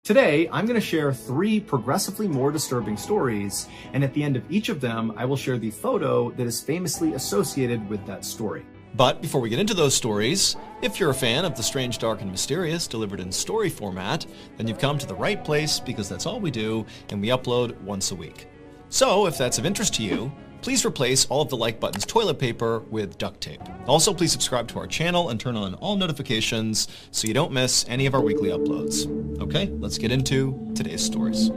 Today, I'm going to share 3 progressively more disturbing stories, and at the end of each of them, I will share the photo that is famously associated with that story. But before we get into those stories, if you're a fan of the strange, dark, and mysterious delivered in story format, then you've come to the right place because that's all we do, and we upload once a week. So if that's of interest to you, please replace all of the like button's toilet paper with duct tape. Also, please subscribe to our channel and turn on all notifications so you don't miss any of our weekly uploads. Okay, let's get into today's stories.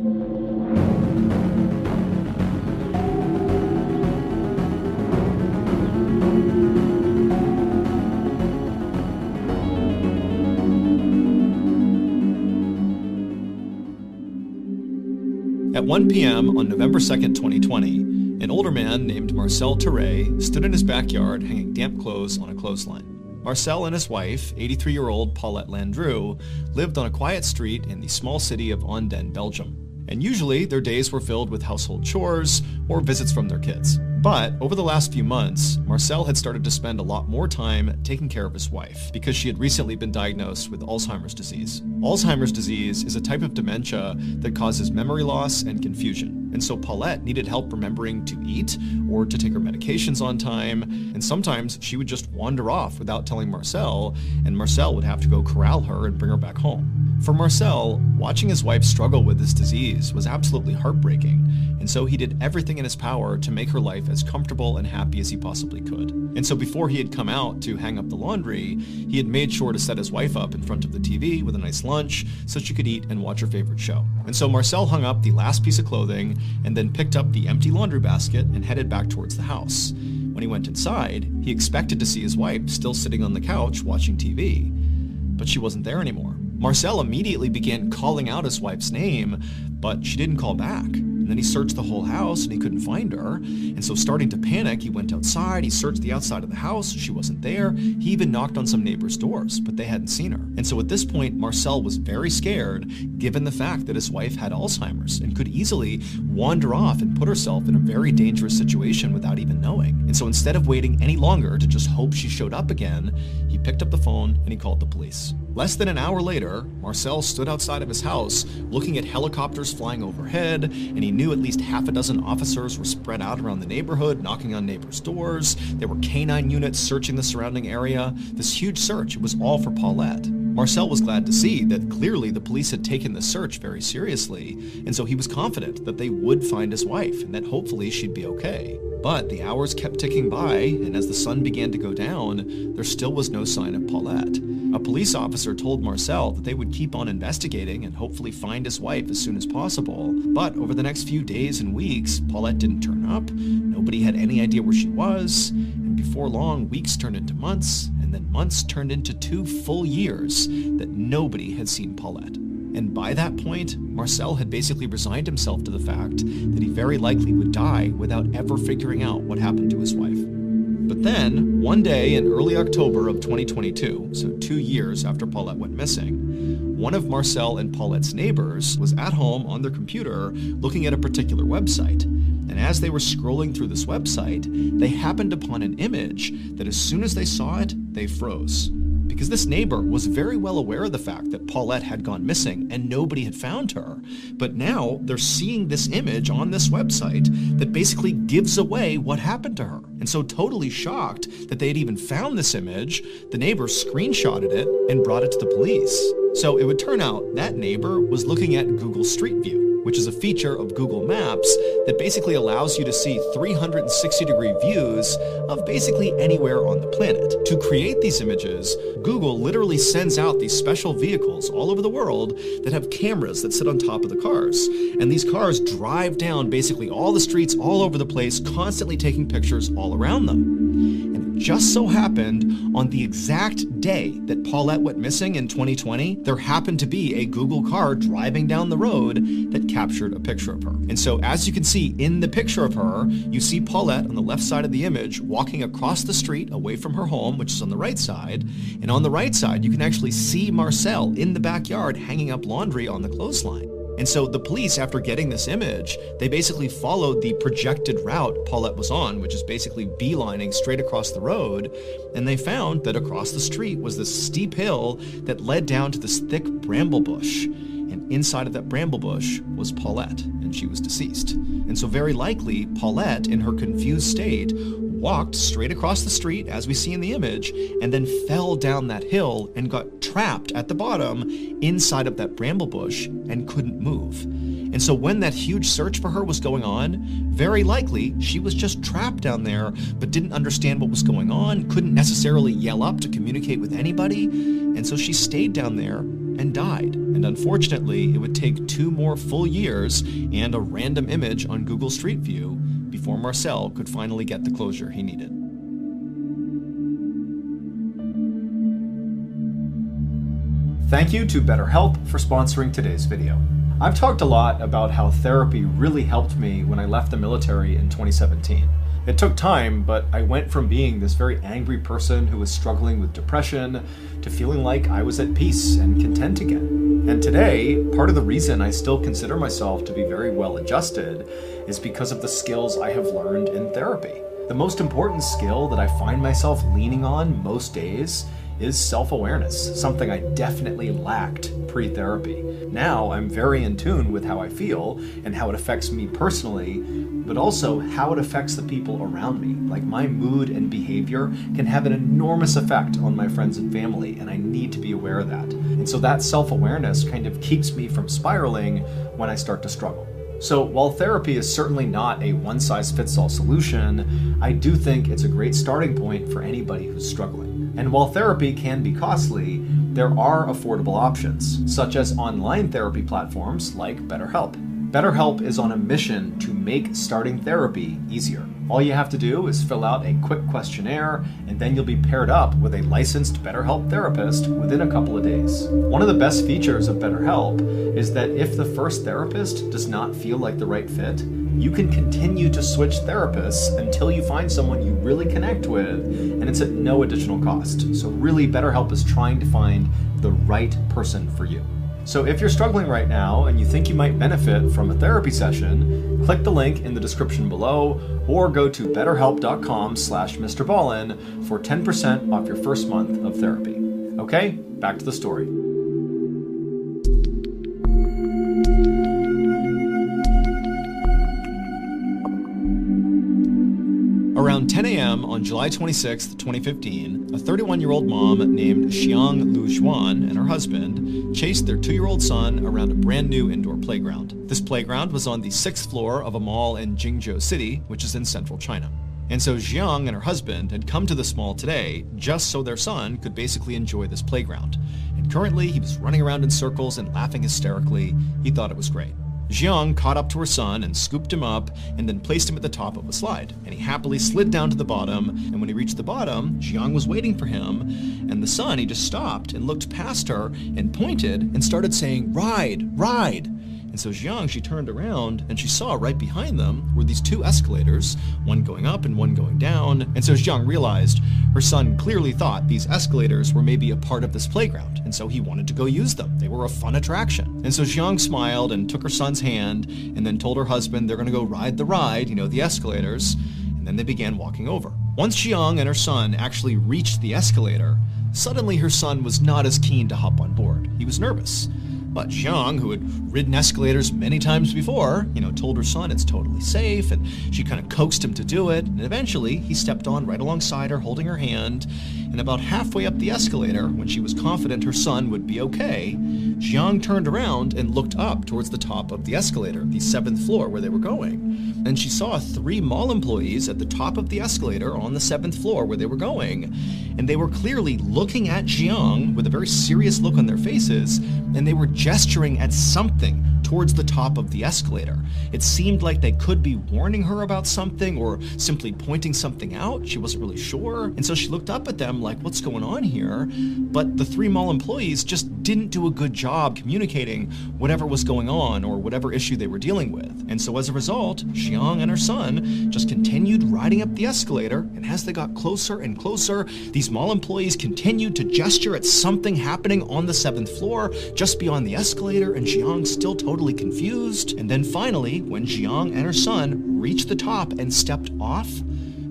At 1 p.m. on November 2nd, 2020, an older man named Marcel Terray stood in his backyard hanging damp clothes on a clothesline. Marcel and his wife, 83-year-old Paulette Landru, lived on a quiet street in the small city of Anden, Belgium. And usually their days were filled with household chores or visits from their kids. But over the last few months, Marcel had started to spend a lot more time taking care of his wife because she had recently been diagnosed with Alzheimer's disease. Alzheimer's disease is a type of dementia that causes memory loss and confusion. And so Paulette needed help remembering to eat or to take her medications on time. And sometimes she would just wander off without telling Marcel, and Marcel would have to go corral her and bring her back home. For Marcel, watching his wife struggle with this disease was absolutely heartbreaking, and so he did everything in his power to make her life as comfortable and happy as he possibly could. And so before he had come out to hang up the laundry, he had made sure to set his wife up in front of the TV with a nice lunch so she could eat and watch her favorite show. And so Marcel hung up the last piece of clothing and then picked up the empty laundry basket and headed back towards the house. When he went inside, he expected to see his wife still sitting on the couch watching TV, but she wasn't there anymore. Marcel immediately began calling out his wife's name, but she didn't call back. And then he searched the whole house and he couldn't find her. And so starting to panic, he went outside, he searched the outside of the house, she wasn't there. He even knocked on some neighbors' doors, but they hadn't seen her. And so at this point, Marcel was very scared, given the fact that his wife had Alzheimer's and could easily wander off and put herself in a very dangerous situation without even knowing. And so instead of waiting any longer to just hope she showed up again, he picked up the phone and he called the police. Less than an hour later, Marcel stood outside of his house looking at helicopters flying overhead, and he knew at least half a dozen officers were spread out around the neighborhood, knocking on neighbors' doors. There were canine units searching the surrounding area. This huge search, it was all for Paulette. Marcel was glad to see that clearly the police had taken the search very seriously, and so he was confident that they would find his wife and that hopefully she'd be okay. But the hours kept ticking by, and as the sun began to go down, there still was no sign of Paulette. A police officer told Marcel that they would keep on investigating and hopefully find his wife as soon as possible. But over the next few days and weeks, Paulette didn't turn up, nobody had any idea where she was, and before long, weeks turned into months, and then months turned into 2 full years that nobody had seen Paulette. And by that point, Marcel had basically resigned himself to the fact that he very likely would die without ever figuring out what happened to his wife. But then, one day in early October of 2022, so 2 years after Paulette went missing, one of Marcel and Paulette's neighbors was at home on their computer looking at a particular website. And as they were scrolling through this website, they happened upon an image that as soon as they saw it, they froze. Because this neighbor was very well aware of the fact that Paulette had gone missing and nobody had found her. But now they're seeing this image on this website that basically gives away what happened to her. And so totally shocked that they had even found this image, the neighbor screenshotted it and brought it to the police. So it would turn out that neighbor was looking at Google Street View, which is a feature of Google Maps that basically allows you to see 360-degree views of basically anywhere on the planet. To create these images, Google literally sends out these special vehicles all over the world that have cameras that sit on top of the cars. And these cars drive down basically all the streets all over the place, constantly taking pictures all around them. And it just so happened on the exact day that Paulette went missing in 2020, there happened to be a Google car driving down the road that captured a picture of her. And so as you can see in the picture of her, you see Paulette on the left side of the image walking across the street away from her home, which is on the right side. And on the right side, you can actually see Marcel in the backyard hanging up laundry on the clothesline. And so the police, after getting this image, they basically followed the projected route Paulette was on, which is basically beelining straight across the road, and they found that across the street was this steep hill that led down to this thick bramble bush. and inside of that bramble bush was Paulette, and she was deceased. And so very likely, Paulette, in her confused state, walked straight across the street, as we see in the image, and then fell down that hill and got trapped at the bottom inside of that bramble bush and couldn't move. And so when that huge search for her was going on, very likely she was just trapped down there, but didn't understand what was going on, couldn't necessarily yell up to communicate with anybody, and so she stayed down there and died. And unfortunately, it would take 2 more full years and a random image on Google Street View before Marcel could finally get the closure he needed. Thank you to BetterHelp for sponsoring today's video. I've talked a lot about how therapy really helped me when I left the military in 2017. It took time, but I went from being this very angry person who was struggling with depression to feeling like I was at peace and content again. And today, part of the reason I still consider myself to be very well adjusted is because of the skills I have learned in therapy. The most important skill that I find myself leaning on most days is self-awareness, something I definitely lacked pre-therapy. Now I'm very in tune with how I feel and how it affects me personally, but also how it affects the people around me. Like my mood and behavior can have an enormous effect on my friends and family, and I need to be aware of that. And so that self-awareness kind of keeps me from spiraling when I start to struggle. So while therapy is certainly not a one-size-fits-all solution, I do think it's a great starting point for anybody who's struggling. And while therapy can be costly, there are affordable options, such as online therapy platforms like BetterHelp. BetterHelp is on a mission to make starting therapy easier. All you have to do is fill out a quick questionnaire, and then you'll be paired up with a licensed BetterHelp therapist within a couple of days. One of the best features of BetterHelp is that if the first therapist does not feel like the right fit, you can continue to switch therapists until you find someone you really connect with, and it's at no additional cost. So really, BetterHelp is trying to find the right person for you. So if you're struggling right now and you think you might benefit from a therapy session, click the link in the description below or go to betterhelp.com/Mr. Ballin for 10% off your first month of therapy. Okay, back to the story. Around 10 a.m. on July 26, 2015, a 31-year-old mom named Xiang Lu Xuan and her husband chased their 2-year-old son around a brand new indoor playground. This playground was on the 6th floor of a mall in Jingzhou City, which is in central China. And so Xiang and her husband had come to this mall today just so their son could basically enjoy this playground. And currently he was running around in circles and laughing hysterically. He thought it was great. Xiang caught up to her son and scooped him up and then placed him at the top of a slide. And he happily slid down to the bottom, and when he reached the bottom, Xiang was waiting for him, and the son, he just stopped and looked past her and pointed and started saying, "Ride, ride." And so Xiang, she turned around and she saw right behind them were these 2 escalators, one going up and one going down. And so Xiang realized her son clearly thought these escalators were maybe a part of this playground, and so he wanted to go use them. They were a fun attraction. And so Xiang smiled and took her son's hand and then told her husband they're going to go ride the ride, the escalators, and then they began walking over. Once Xiang and her son actually reached the escalator, suddenly her son was not as keen to hop on board. He was nervous. But Xiang, who had ridden escalators many times before, told her son it's totally safe, and she kind of coaxed him to do it, and eventually he stepped on right alongside her, holding her hand, and about halfway up the escalator, when she was confident her son would be okay, Xiang turned around and looked up towards the top of the escalator, the 7th floor where they were going, and she saw 3 mall employees at the top of the escalator on the 7th floor where they were going, and they were clearly looking at Xiang with a very serious look on their faces, and they were gesturing at something towards the top of the escalator. It seemed like they could be warning her about something or simply pointing something out. She wasn't really sure. And so she looked up at them like, what's going on here? But the 3 mall employees just didn't do a good job communicating whatever was going on or whatever issue they were dealing with. And so as a result, Xiang and her son just continued riding up the escalator, and as they got closer and closer, these mall employees continued to gesture at something happening on the 7th floor just beyond the escalator, and Xiang still totally confused. And then finally, when Xiang and her son reached the top and stepped off,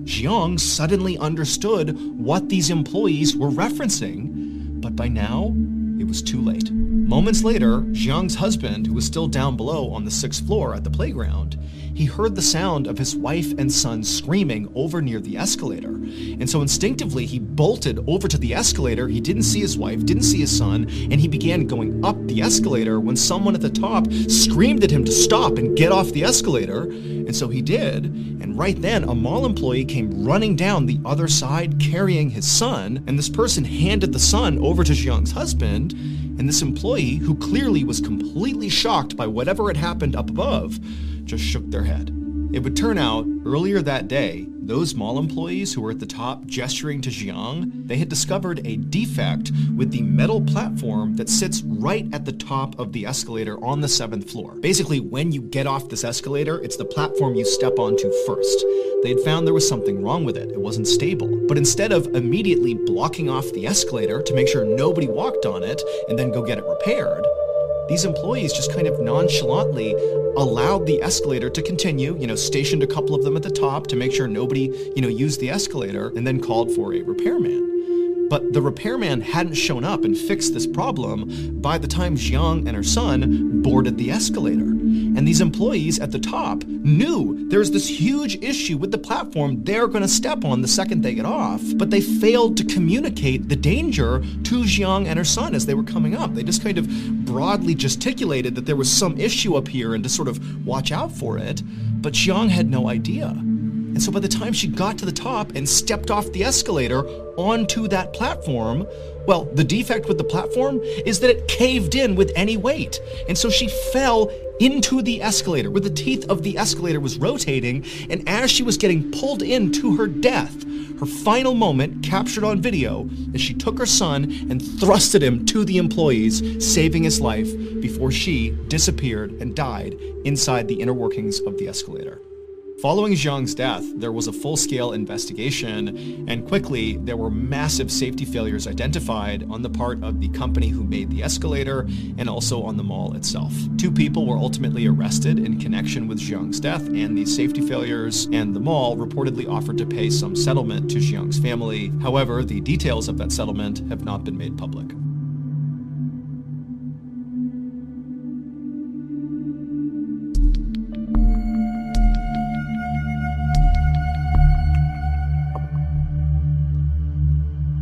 Xiang suddenly understood what these employees were referencing, but by now, it was too late. Moments later, Jiang's husband, who was still down below on the 6th floor at the playground, he heard the sound of his wife and son screaming over near the escalator. And so instinctively, he bolted over to the escalator. He didn't see his wife, didn't see his son, and he began going up the escalator when someone at the top screamed at him to stop and get off the escalator. And so he did. And right then, a mall employee came running down the other side carrying his son. And this person handed the son over to Jiang's husband. And this employee, who clearly was completely shocked by whatever had happened up above, just shook their head. It would turn out, earlier that day, those mall employees who were at the top gesturing to Jiang, they had discovered a defect with the metal platform that sits right at the top of the escalator on the 7th floor. Basically, when you get off this escalator, it's the platform you step onto first. They had found there was something wrong with it. It wasn't stable. But instead of immediately blocking off the escalator to make sure nobody walked on it and then go get it repaired, these employees just kind of nonchalantly allowed the escalator to continue, stationed a couple of them at the top to make sure nobody, used the escalator, and then called for a repairman. But the repairman hadn't shown up and fixed this problem by the time Jiang and her son boarded the escalator. And these employees at the top knew there's this huge issue with the platform they're going to step on the second they get off, but they failed to communicate the danger to Jiang and her son as they were coming up. They just kind of broadly gesticulated that there was some issue up here and to sort of watch out for it, but Jiang had no idea. And so by the time she got to the top and stepped off the escalator onto that platform, well, the defect with the platform is that it caved in with any weight. And so she fell into the escalator, where the teeth of the escalator was rotating, and as she was getting pulled in to her death, her final moment captured on video as she took her son and thrusted him to the employees, saving his life before she disappeared and died inside the inner workings of the escalator. Following Jiang's death, there was a full-scale investigation, and quickly there were massive safety failures identified on the part of the company who made the escalator and also on the mall itself. 2 people were ultimately arrested in connection with Jiang's death and these safety failures, and the mall reportedly offered to pay some settlement to Jiang's family. However, the details of that settlement have not been made public.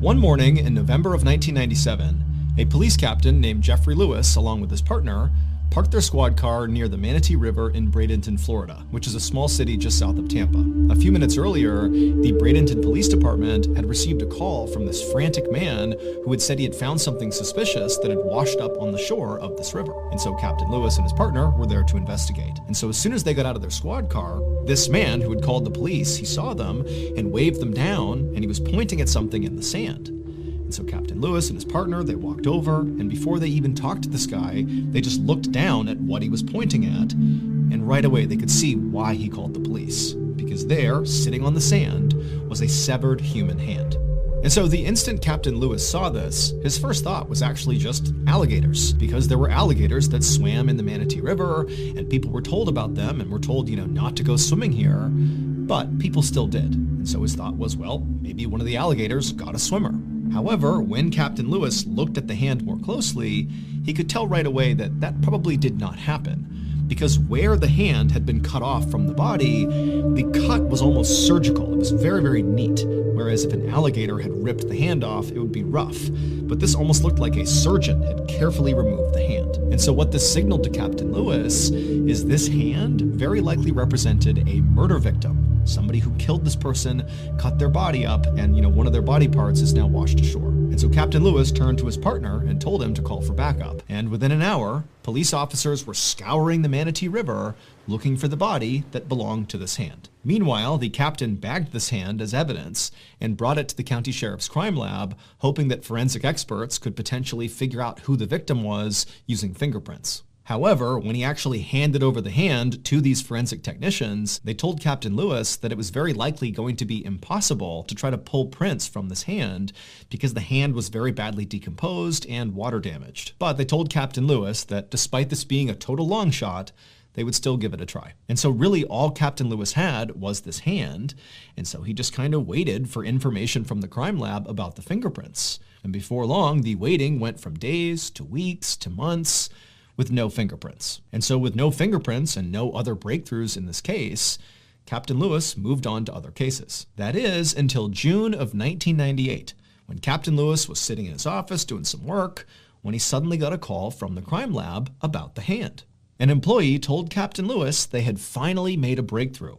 One morning in November of 1997, a police captain named Jeffrey Lewis, along with his partner, parked their squad car near the Manatee River in Bradenton, Florida, which is a small city just south of Tampa. A few minutes earlier, the Bradenton Police Department had received a call from this frantic man who had said he had found something suspicious that had washed up on the shore of this river. And so Captain Lewis and his partner were there to investigate. And so as soon as they got out of their squad car, this man who had called the police, he saw them and waved them down, and he was pointing at something in the sand. And so Captain Lewis and his partner, they walked over, and before they even talked to this guy, they just looked down at what he was pointing at, and right away they could see why he called the police. Because there, sitting on the sand, was a severed human hand. And so the instant Captain Lewis saw this, his first thought was actually just alligators, because there were alligators that swam in the Manatee River, and people were told about them, and were told, not to go swimming here, but people still did. And so his thought was, well, maybe one of the alligators got a swimmer. However, when Captain Lewis looked at the hand more closely, he could tell right away that that probably did not happen, because where the hand had been cut off from the body, the cut was almost surgical. It was very, very neat, whereas if an alligator had ripped the hand off, it would be rough. But this almost looked like a surgeon had carefully removed the hand. And so what this signaled to Captain Lewis is this hand very likely represented a murder victim. Somebody who killed this person, cut their body up, and one of their body parts is now washed ashore. And so Captain Lewis turned to his partner and told him to call for backup. And within an hour, police officers were scouring the Manatee River looking for the body that belonged to this hand. Meanwhile, the captain bagged this hand as evidence and brought it to the county sheriff's crime lab, hoping that forensic experts could potentially figure out who the victim was using fingerprints. However, when he actually handed over the hand to these forensic technicians, they told Captain Lewis that it was very likely going to be impossible to try to pull prints from this hand because the hand was very badly decomposed and water damaged. But they told Captain Lewis that despite this being a total long shot, they would still give it a try. And so really all Captain Lewis had was this hand, and so he just kind of waited for information from the crime lab about the fingerprints. And before long, the waiting went from days to weeks to months with no fingerprints. And so with no fingerprints and no other breakthroughs in this case, Captain Lewis moved on to other cases. That is, until June of 1998, when Captain Lewis was sitting in his office doing some work, when he suddenly got a call from the crime lab about the hand. An employee told Captain Lewis they had finally made a breakthrough.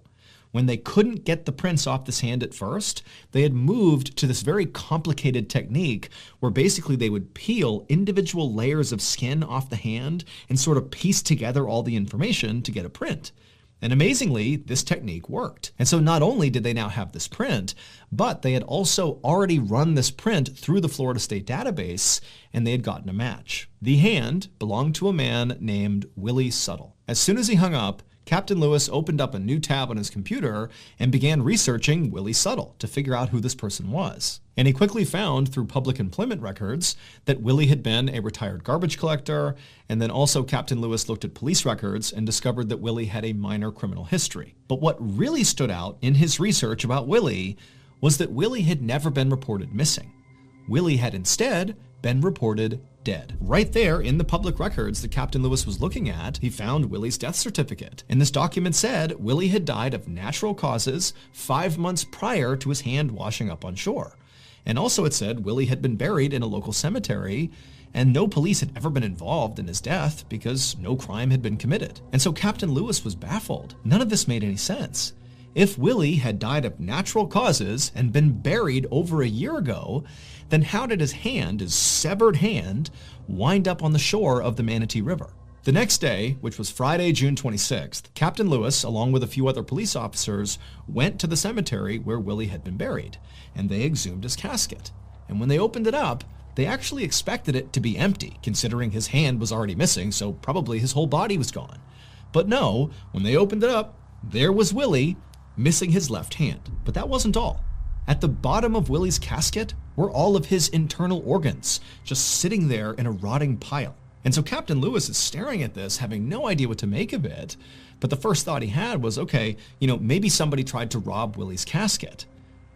When they couldn't get the prints off this hand at first, they had moved to this very complicated technique where basically they would peel individual layers of skin off the hand and sort of piece together all the information to get a print. And amazingly, this technique worked. And so not only did they now have this print, but they had also already run this print through the Florida State database, and they had gotten a match. The hand belonged to a man named Willie Suttle. As soon as he hung up, Captain Lewis opened up a new tab on his computer and began researching Willie Suttle to figure out who this person was. And he quickly found through public employment records that Willie had been a retired garbage collector, and then also Captain Lewis looked at police records and discovered that Willie had a minor criminal history. But what really stood out in his research about Willie was that Willie had never been reported missing. Willie had instead been reported dead. Right there in the public records that Captain Lewis was looking at, he found Willie's death certificate. And this document said Willie had died of natural causes 5 months prior to his hand washing up on shore. And also it said Willie had been buried in a local cemetery, and no police had ever been involved in his death because no crime had been committed. And so Captain Lewis was baffled. None of this made any sense. If Willie had died of natural causes and been buried over a year ago, then how did his hand, his severed hand, wind up on the shore of the Manatee River? The next day, which was Friday, June 26th, Captain Lewis, along with a few other police officers, went to the cemetery where Willie had been buried, and they exhumed his casket. And when they opened it up, they actually expected it to be empty, considering his hand was already missing, so probably his whole body was gone. But no, when they opened it up, there was Willie, missing his left hand. But that wasn't all. At the bottom of Willie's casket were all of his internal organs, just sitting there in a rotting pile. And so Captain Lewis is staring at this, having no idea what to make of it. But the first thought he had was, okay, maybe somebody tried to rob Willie's casket.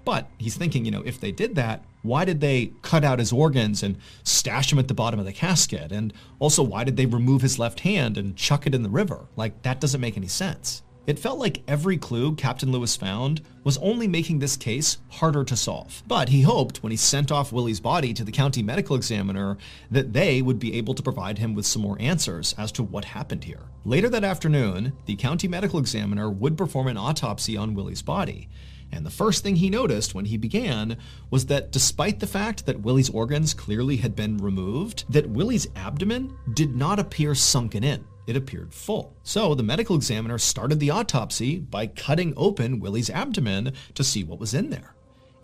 But he's thinking, if they did that, why did they cut out his organs and stash them at the bottom of the casket? And also, why did they remove his left hand and chuck it in the river? Like, that doesn't make any sense. It felt like every clue Captain Lewis found was only making this case harder to solve. But he hoped when he sent off Willie's body to the county medical examiner that they would be able to provide him with some more answers as to what happened here. Later that afternoon, the county medical examiner would perform an autopsy on Willie's body. And the first thing he noticed when he began was that despite the fact that Willie's organs clearly had been removed, that Willie's abdomen did not appear sunken in. It appeared full. So the medical examiner started the autopsy by cutting open Willie's abdomen to see what was in there.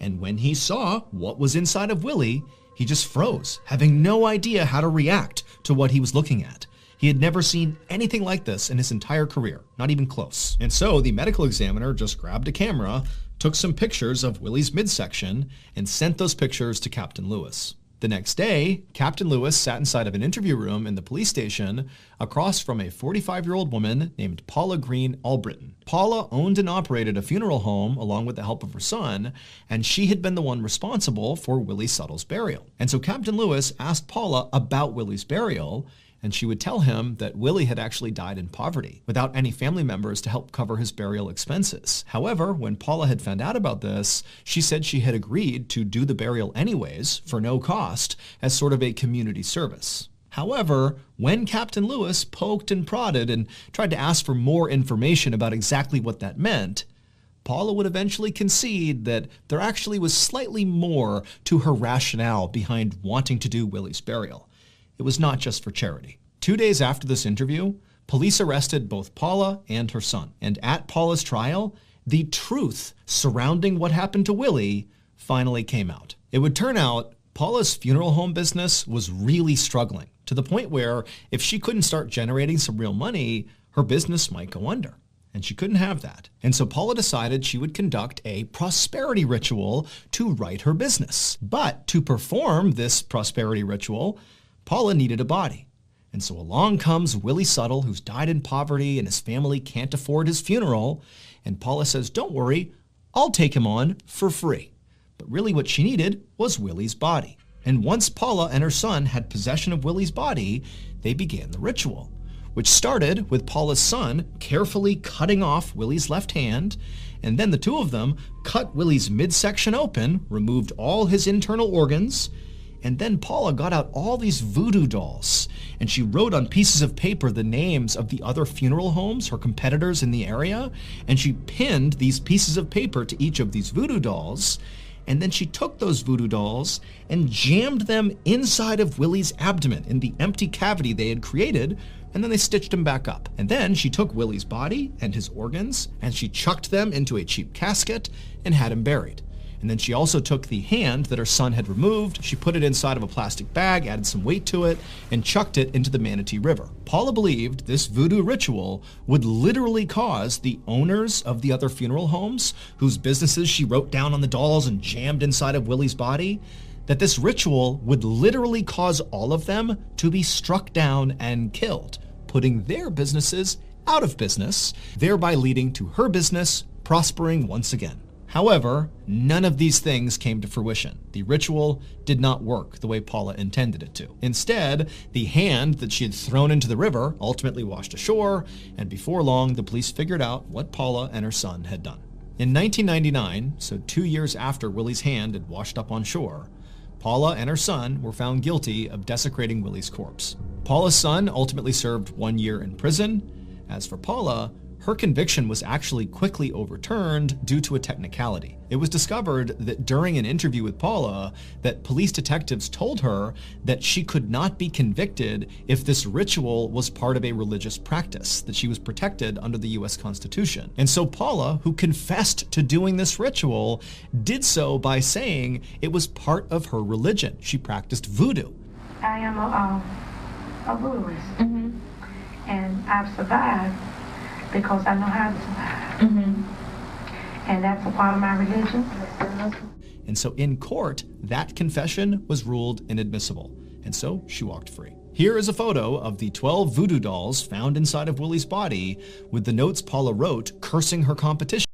And when he saw what was inside of Willie, he just froze, having no idea how to react to what he was looking at. He had never seen anything like this in his entire career, not even close. And so the medical examiner just grabbed a camera, took some pictures of Willie's midsection, and sent those pictures to Captain Lewis. The next day, Captain Lewis sat inside of an interview room in the police station across from a 45-year-old woman named Paula Green Albritton. Paula owned and operated a funeral home along with the help of her son, and she had been the one responsible for Willie Suttle's burial. And so Captain Lewis asked Paula about Willie's burial, and she would tell him that Willie had actually died in poverty, without any family members to help cover his burial expenses. However, when Paula had found out about this, she said she had agreed to do the burial anyways, for no cost, as sort of a community service. However, when Captain Lewis poked and prodded and tried to ask for more information about exactly what that meant, Paula would eventually concede that there actually was slightly more to her rationale behind wanting to do Willie's burial. It was not just for charity. 2 days after this interview, police arrested both Paula and her son. And at Paula's trial, the truth surrounding what happened to Willie finally came out. It would turn out Paula's funeral home business was really struggling, to the point where if she couldn't start generating some real money, her business might go under. And she couldn't have that. And so Paula decided she would conduct a prosperity ritual to right her business. But to perform this prosperity ritual, Paula needed a body. And so along comes Willie Suttle, who's died in poverty and his family can't afford his funeral. And Paula says, don't worry, I'll take him on for free. But really what she needed was Willie's body. And once Paula and her son had possession of Willie's body, they began the ritual, which started with Paula's son carefully cutting off Willie's left hand, and then the two of them cut Willie's midsection open, removed all his internal organs, and then Paula got out all these voodoo dolls, and she wrote on pieces of paper the names of the other funeral homes, her competitors in the area, and she pinned these pieces of paper to each of these voodoo dolls, and then she took those voodoo dolls and jammed them inside of Willie's abdomen in the empty cavity they had created, and then they stitched him back up. And then she took Willie's body and his organs, and she chucked them into a cheap casket and had him buried. And then she also took the hand that her son had removed, she put it inside of a plastic bag, added some weight to it, and chucked it into the Manatee River. Paula believed this voodoo ritual would literally cause the owners of the other funeral homes, whose businesses she wrote down on the dolls and jammed inside of Willie's body, that this ritual would literally cause all of them to be struck down and killed, putting their businesses out of business, thereby leading to her business prospering once again. However, none of these things came to fruition. The ritual did not work the way Paula intended it to. Instead, the hand that she had thrown into the river ultimately washed ashore, and before long, the police figured out what Paula and her son had done. In 1999, so 2 years after Willie's hand had washed up on shore, Paula and her son were found guilty of desecrating Willie's corpse. Paula's son ultimately served 1 year in prison. As for Paula, her conviction was actually quickly overturned due to a technicality. It was discovered that during an interview with Paula, that police detectives told her that she could not be convicted if this ritual was part of a religious practice, that she was protected under the US Constitution. And so Paula, who confessed to doing this ritual, did so by saying it was part of her religion. She practiced voodoo. I am a voodooist, and I've survived because I know how to survive. And that's a part of my religion. And so in court, that confession was ruled inadmissible. And so she walked free. Here is a photo of the 12 voodoo dolls found inside of Willie's body with the notes Paula wrote cursing her competition.